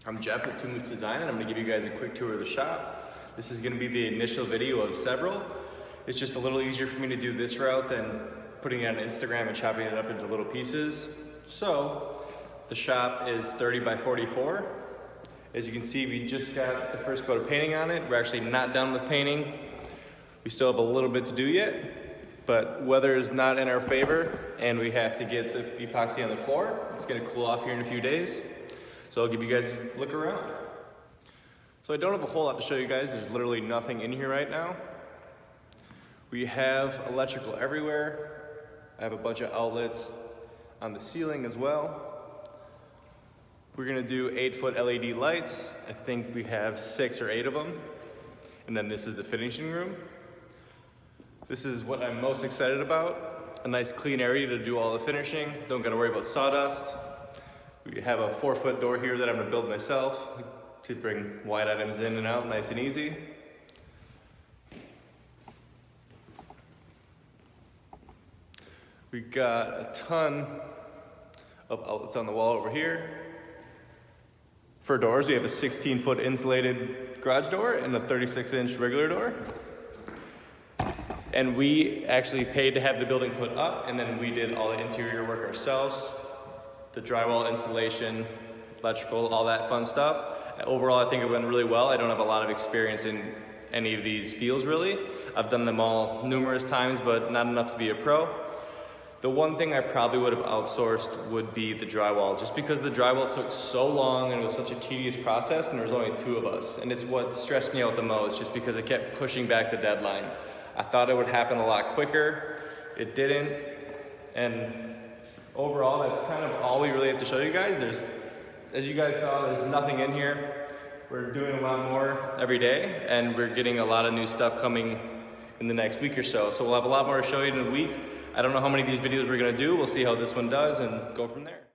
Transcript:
I'm Jeff with Two Design, and I'm going to give you guys a quick tour of the shop. This is going to be the initial video of several. It's just a little easier for me to do this route than putting it on Instagram and chopping it up into little pieces. So the shop is 30 by 44. As you can see, we just got the first coat of painting on it. We're actually not done with painting. We still have a little bit to do yet, but weather is not in our favor and we have to get the epoxy on the floor. It's going to cool off here in a few days. So I'll give you guys a look around. So I don't have a whole lot to show you guys. There's literally nothing in here right now. We have electrical everywhere. I have a bunch of outlets on the ceiling as well. We're gonna do 8-foot LED lights. I think we have 6 or 8 of them. And then this is the finishing room. This is what I'm most excited about. A nice clean area to do all the finishing. Don't gotta worry about sawdust. We have a 4-foot door here that I'm gonna build myself to bring wide items in and out nice and easy. We got a ton of outlets on the wall over here. For doors, we have a 16-foot insulated garage door and a 36-inch regular door. And we actually paid to have the building put up, and then we did all the interior work ourselves. The drywall, insulation, electrical, all that fun stuff. Overall, I think it went really well. I don't have a lot of experience in any of these fields really. I've done them all numerous times, but not enough to be a pro. The one thing I probably would have outsourced would be the drywall, just because the drywall took so long and it was such a tedious process, and there was only 2 of us. And it's what stressed me out the most, just because it kept pushing back the deadline. I thought it would happen a lot quicker. It didn't. And overall, that's kind of all we really have to show you guys. As you guys saw, there's nothing in here. We're doing a lot more every day, and we're getting a lot of new stuff coming in the next week or so. So we'll have a lot more to show you in a week. I don't know how many of these videos we're gonna do. We'll see how this one does and go from there.